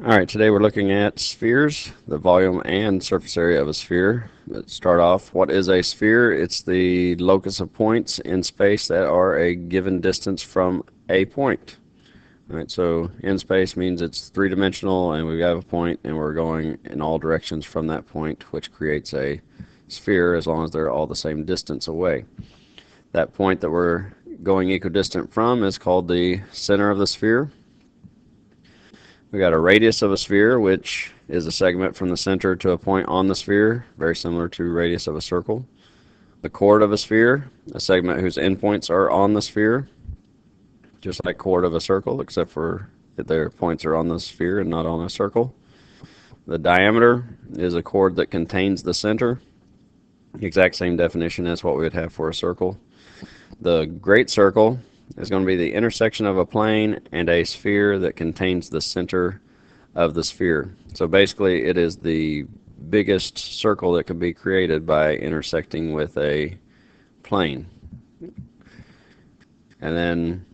Alright, today we're looking at spheres, the volume and surface area of a sphere. Let's start off. What is a sphere? It's the locus of points in space that are a given distance from a point. Alright, so in space means it's three-dimensional and we have a point and we're going in all directions from that point, which creates a sphere as long as they're all the same distance away. That point that we're going equidistant from is called the center of the sphere. We got a radius of a sphere, which is a segment from the center to a point on the sphere, very similar to radius of a circle. The chord of a sphere, a segment whose endpoints are on the sphere, just like chord of a circle, except for that their points are on the sphere and not on a circle. The diameter is a chord that contains the center, the exact same definition as what we would have for a circle. The great circle is going to be the intersection of a plane and a sphere that contains the center of the sphere. So basically it is the biggest circle that can be created by intersecting with a plane. And then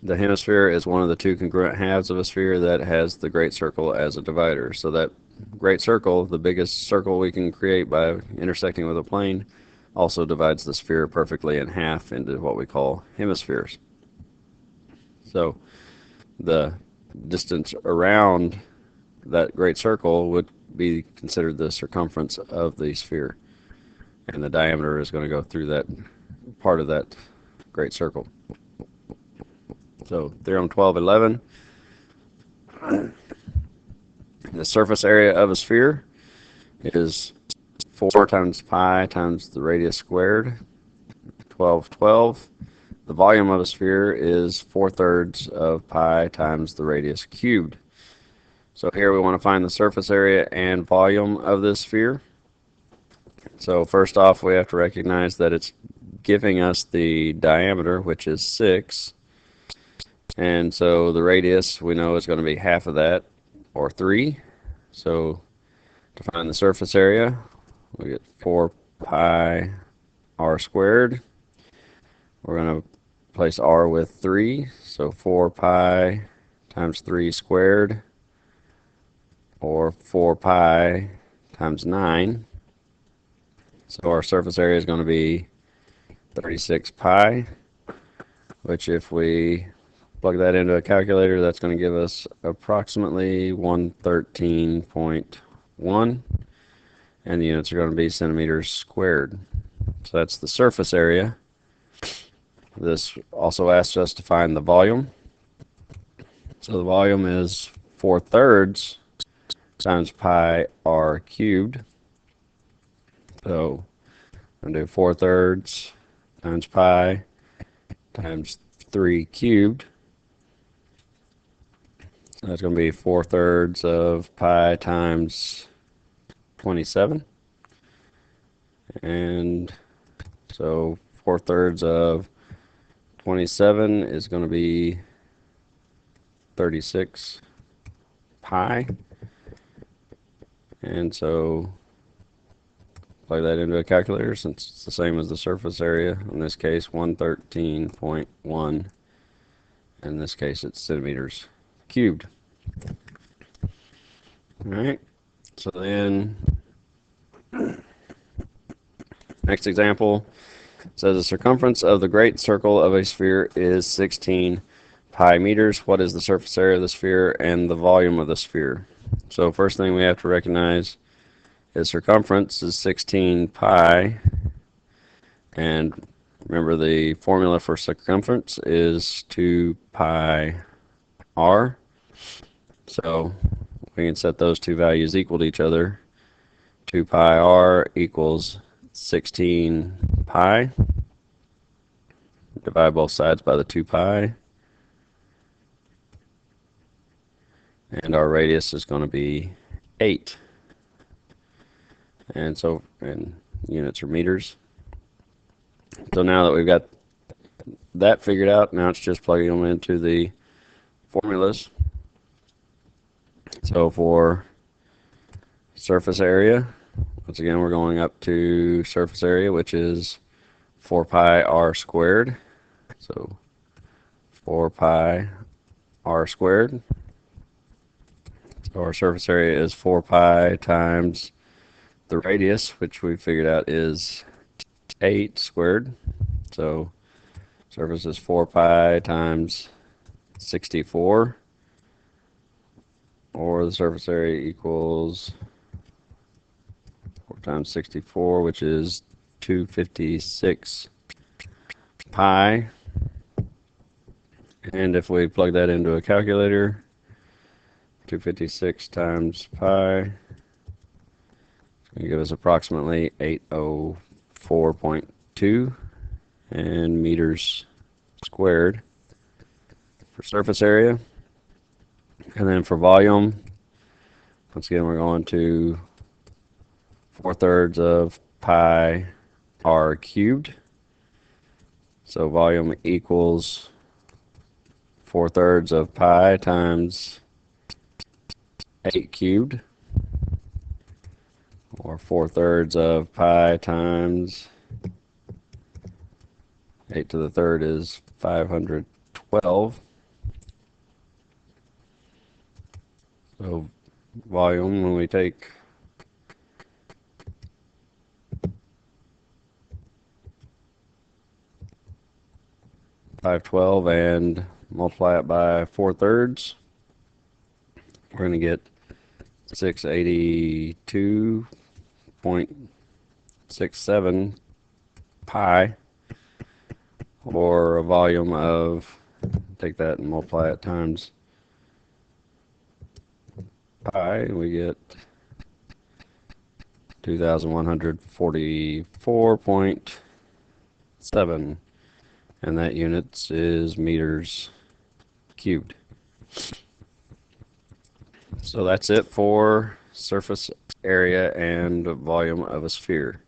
the hemisphere is one of the two congruent halves of a sphere that has the great circle as a divider. So that great circle, the biggest circle we can create by intersecting with a plane, also divides the sphere perfectly in half into what we call hemispheres. So the distance around that great circle would be considered the circumference of the sphere, and the diameter is going to go through that part of that great circle. So theorem 1211, the surface area of a sphere is 4 times pi times the radius squared, 1212. The volume of a sphere is 4/3 of pi times the radius cubed. So here we want to find the surface area and volume of this sphere. So first off, we have to recognize that it's giving us the diameter, which is 6. And so the radius we know is going to be half of that, or 3. So to find the surface area, we get 4 pi r squared. We're going to place r with 3, so 4 pi times 3 squared, or 4 pi times 9. So our surface area is going to be 36 pi, which if we plug that into a calculator, that's going to give us approximately 113.1, and the units are going to be centimeters squared. So that's the surface area. This also asks us to find the volume. So the volume is 4/3 times pi r cubed. So I'm going to do 4/3 times pi times 3 cubed. So that's going to be 4/3 of pi times 27. And so 4/3 of 27 is going to be 36 pi. And so plug that into a calculator since it's the same as the surface area. In this case, 113.1. In this case, it's centimeters cubed. Alright, so then next example says the circumference of the great circle of a sphere is 16 pi meters. What is the surface area of the sphere and the volume of the sphere? So first thing we have to recognize is circumference is 16 pi, and remember the formula for circumference is 2 pi r. So we can set those two values equal to each other. 2 pi r equals 16 pi. Divide both sides by the 2 pi. And our radius is going to be 8. And so, and units are meters. So now that we've got that figured out, now it's just plugging them into the formulas. So for surface area, once again we're going up to surface area, which is 4 pi r squared. So 4 pi r squared So our surface area is 4 pi times the radius, which we figured out is 8 squared. So surface is 4 pi times 64, or the surface area equals 4 times 64, which is 256 pi. And if we plug that into a calculator, 256 times pi, it's going to give us approximately 804.2 and meters squared for surface area. And then for volume, once again, we're going to 4/3 of pi r cubed. So volume equals 4/3 of pi times 8 cubed, or 4/3 of pi times 8 to the third is 512. So volume, when we take 512 and multiply it by 4/3, we're going to get 682.67 pi, or a volume of, take that and multiply it times pi, and we get 2,144.7, and that units is meters cubed. So that's it for surface area and volume of a sphere.